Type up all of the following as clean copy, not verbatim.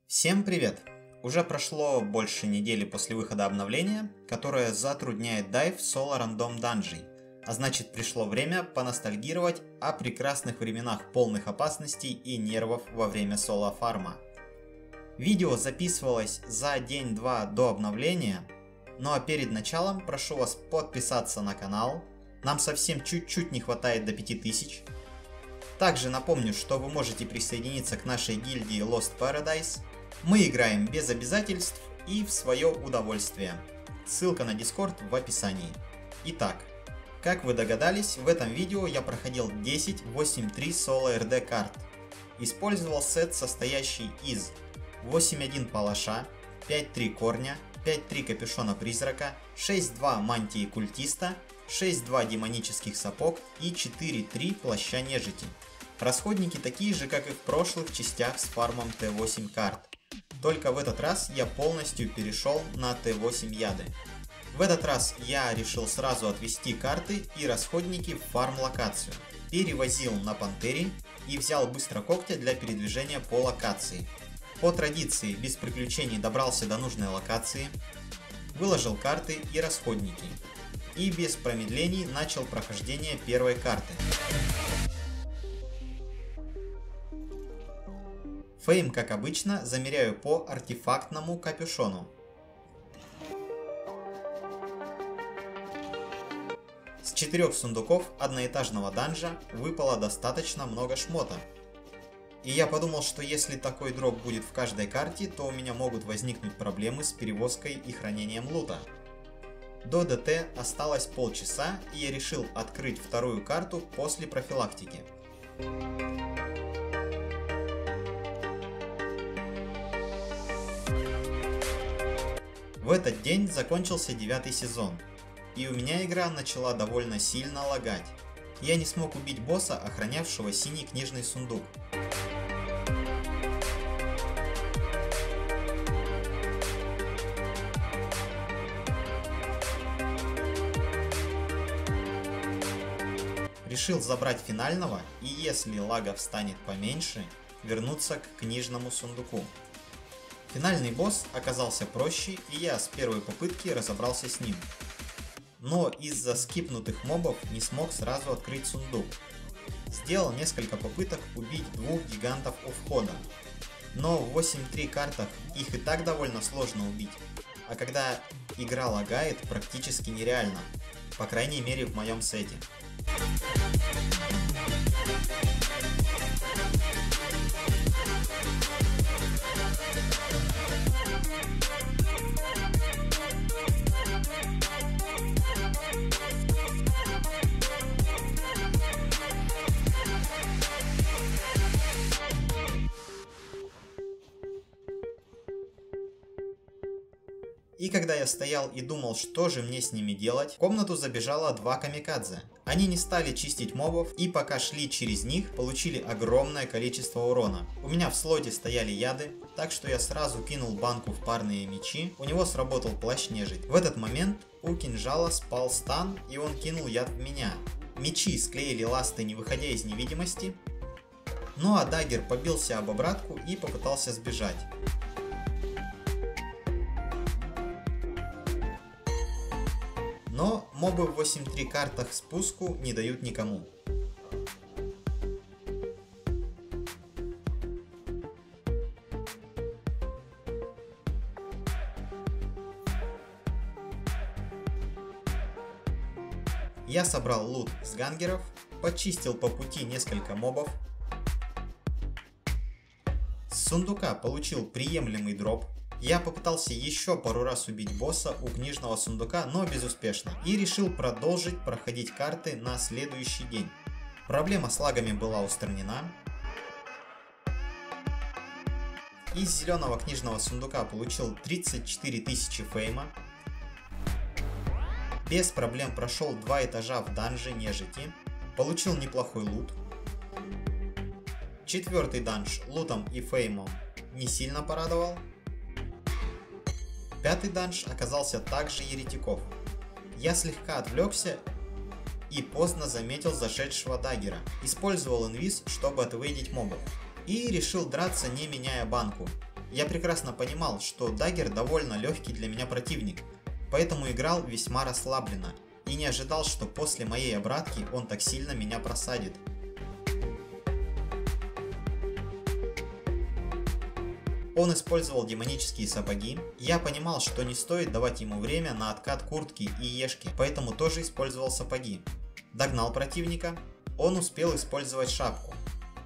Всем привет! Уже прошло больше недели после выхода обновления, которое затрудняет дайв соло рандом данжей, а значит пришло время поностальгировать о прекрасных временах полных опасностей и нервов во время соло фарма. Видео записывалось за день-два до обновления, ну а перед началом прошу вас подписаться на канал, нам совсем чуть-чуть не хватает до 5000. Также напомню, что вы можете присоединиться к нашей гильдии Lost Paradise. Мы играем без обязательств и в свое удовольствие. Ссылка на Discord в описании. Итак, как вы догадались, в этом видео я проходил 10 8.3 соло РД карт. Использовал сет, состоящий из 8.1 палаша, 5.3 корня, 5.3 капюшона призрака, 6.2 мантии культиста, 6.2 демонических сапог и 4.3 плаща нежити. Расходники такие же, как и в прошлых частях с фармом Т8 карт. Только в этот раз я полностью перешел на Т8 яды. В этот раз я решил сразу отвести карты и расходники в фарм локацию. Перевозил на пантере и взял быстро когтя для передвижения по локации. По традиции без приключений добрался до нужной локации, выложил карты и расходники. И без промедлений начал прохождение первой карты. Фейм, как обычно, замеряю по артефактному капюшону. С 4 сундуков одноэтажного данжа выпало достаточно много шмота. И я подумал, что если такой дроп будет в каждой карте, то у меня могут возникнуть проблемы с перевозкой и хранением лута. До ДТ осталось полчаса, и я решил открыть вторую карту после профилактики. В этот день закончился 9-й сезон, и у меня игра начала довольно сильно лагать. Я не смог убить босса, охранявшего синий книжный сундук. Решил забрать финального, и если лагов станет поменьше, вернуться к книжному сундуку. Финальный босс оказался проще, и я с первой попытки разобрался с ним. Но из-за скипнутых мобов не смог сразу открыть сундук. Сделал несколько попыток убить двух гигантов у входа. Но в 8.3 картах их и так довольно сложно убить, а когда игра лагает, практически нереально, по крайней мере в моем сете. И когда я стоял и думал, что же мне с ними делать, в комнату забежало два камикадзе. Они не стали чистить мобов, и пока шли через них, получили огромное количество урона. У меня в слоте стояли яды, так что я сразу кинул банку в парные мечи, у него сработал плащ нежить. В этот момент у кинжала спал стан, и он кинул яд в меня. Мечи склеили ласты, не выходя из невидимости. Ну а даггер побился об обратку и попытался сбежать. Но мобы в 8.3 картах спуску не дают никому. Я собрал лут с гангеров, почистил по пути несколько мобов. С сундука получил приемлемый дроп. Я попытался еще пару раз убить босса у книжного сундука, но безуспешно, и решил продолжить проходить карты на следующий день. Проблема с лагами была устранена. Из зеленого книжного сундука получил 34 тысячи фейма. Без проблем прошел 2 этажа в данже нежити. Получил неплохой лут. 4-й данж лутом и феймом не сильно порадовал. 5-й данж оказался также еретиков. Я слегка отвлекся и поздно заметил зашедшего даггера. Использовал инвиз, чтобы отвейдить мобов. И решил драться, не меняя банку. Я прекрасно понимал, что Даггер довольно легкий для меня противник, поэтому играл весьма расслабленно и не ожидал, что после моей обратки он так сильно меня просадит. Он использовал демонические сапоги. Я понимал, что не стоит давать ему время на откат куртки и ешки, поэтому тоже использовал сапоги. Догнал противника. Он успел использовать шапку.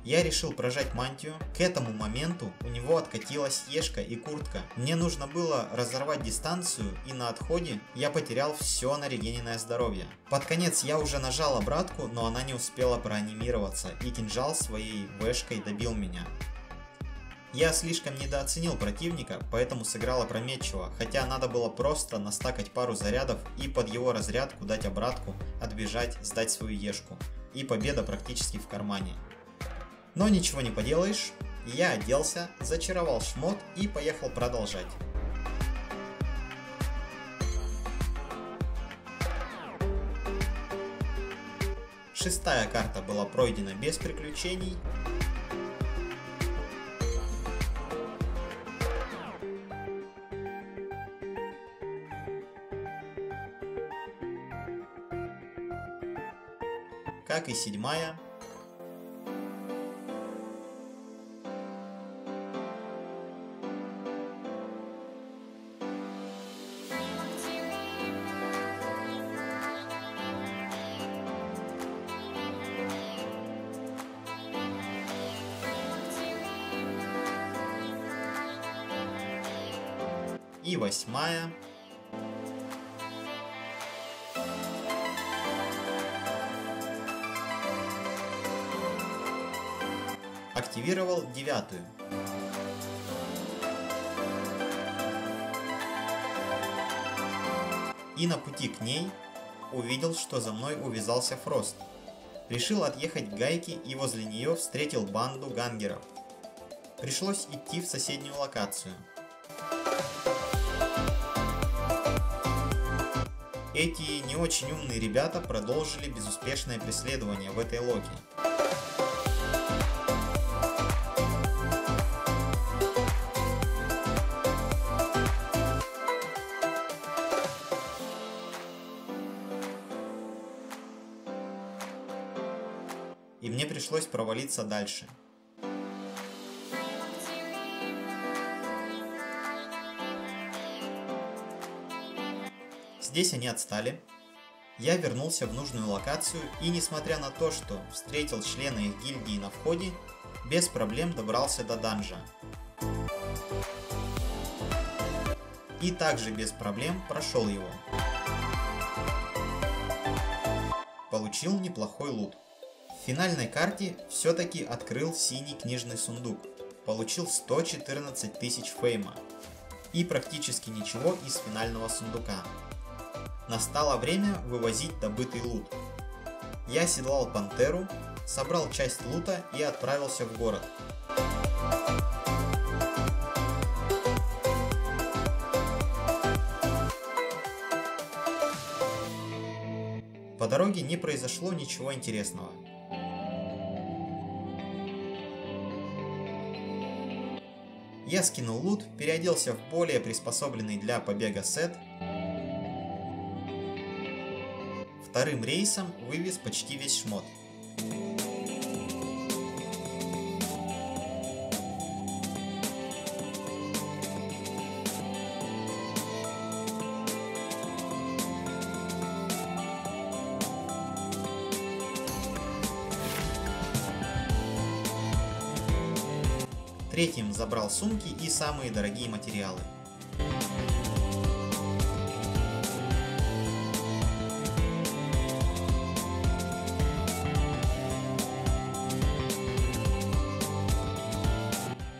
Я решил прожать мантию. К этому моменту у него откатилась ешка и куртка. Мне нужно было разорвать дистанцию, и на отходе я потерял все нарегененное здоровье. Под конец я уже нажал обратку, но она не успела проанимироваться, и кинжал своей вэшкой добил меня. Я слишком недооценил противника, поэтому сыграл опрометчиво, хотя надо было просто настакать пару зарядов и под его разрядку дать обратку, отбежать, сдать свою ешку. И победа практически в кармане. Но ничего не поделаешь, я оделся, зачаровал шмот и поехал продолжать. Шестая карта была пройдена без приключений. Как и седьмая. И восьмая. Активировал девятую. И на пути к ней увидел, что за мной увязался Фрост. Решил отъехать к гайке и возле нее встретил банду гангеров. Пришлось идти в соседнюю локацию. Эти не очень умные ребята продолжили безуспешное преследование в этой локе. И мне пришлось провалиться дальше. Здесь они отстали. Я вернулся в нужную локацию и, несмотря на то, что встретил члена их гильдии на входе, без проблем добрался до данжа. И также без проблем прошел его. Получил неплохой лут. В финальной карте все-таки открыл синий книжный сундук. Получил 114 тысяч фейма. И практически ничего из финального сундука. Настало время вывозить добытый лут. Я оседлал пантеру, собрал часть лута и отправился в город. По дороге не произошло ничего интересного. Я скинул лут, переоделся в более приспособленный для побега сет. Вторым рейсом вывез почти весь шмот. Третьим забрал сумки и самые дорогие материалы.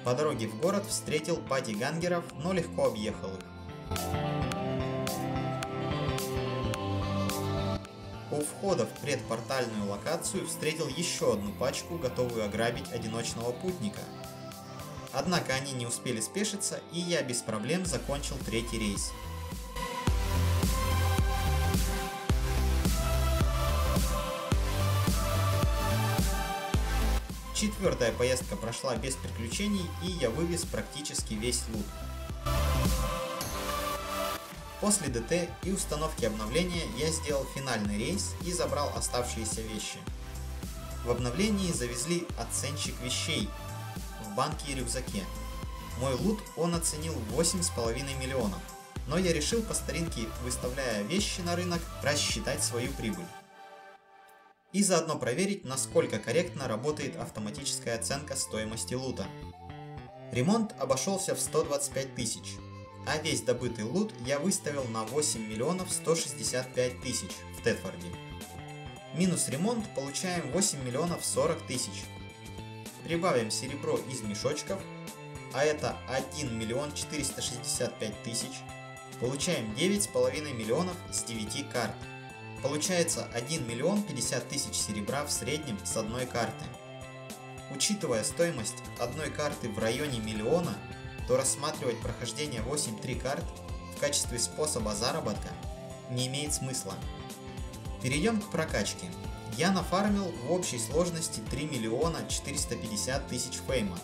По дороге в город встретил пати гангеров, но легко объехал их. У входа в предпортальную локацию встретил еще одну пачку, готовую ограбить одиночного путника. Однако они не успели спешиться, и я без проблем закончил третий рейс. 4-я поездка прошла без приключений, и я вывез практически весь лут. После ДТ и установки обновления я сделал финальный рейс и забрал оставшиеся вещи. В обновлении завезли оценщик вещей в банке и рюкзаке. Мой лут он оценил в 8,5 миллионов, но я решил по старинке, выставляя вещи на рынок, рассчитать свою прибыль. И заодно проверить, насколько корректно работает автоматическая оценка стоимости лута. Ремонт обошелся в 125 тысяч, а весь добытый лут я выставил на 8 миллионов 165 тысяч в Тетфорде. Минус ремонт получаем 8 миллионов 40 тысяч. Прибавим серебро из мешочков, а это 1 миллион 465 тысяч. Получаем 9,5 миллионов с 9 карт. Получается 1 миллион 50 тысяч серебра в среднем с одной карты. Учитывая стоимость одной карты в районе миллиона, то рассматривать прохождение 8-3 карт в качестве способа заработка не имеет смысла. Перейдем к прокачке. Я нафармил в общей сложности 3 миллиона 450 тысяч фейма.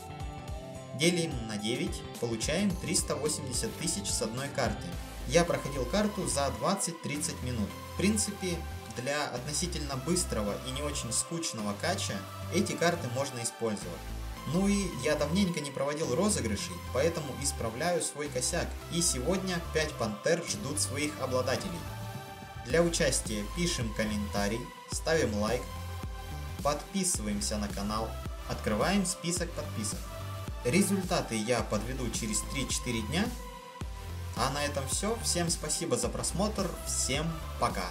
Делим на 9, получаем 380 тысяч с одной карты. Я проходил карту за 20-30 минут. В принципе, для относительно быстрого и не очень скучного кача эти карты можно использовать. Ну и я давненько не проводил розыгрышей, поэтому исправляю свой косяк. И сегодня 5 пантер ждут своих обладателей. Для участия пишем комментарий, ставим лайк, подписываемся на канал, открываем список подписок. Результаты я подведу через 3-4 дня. А на этом все. Всем спасибо за просмотр. Всем пока.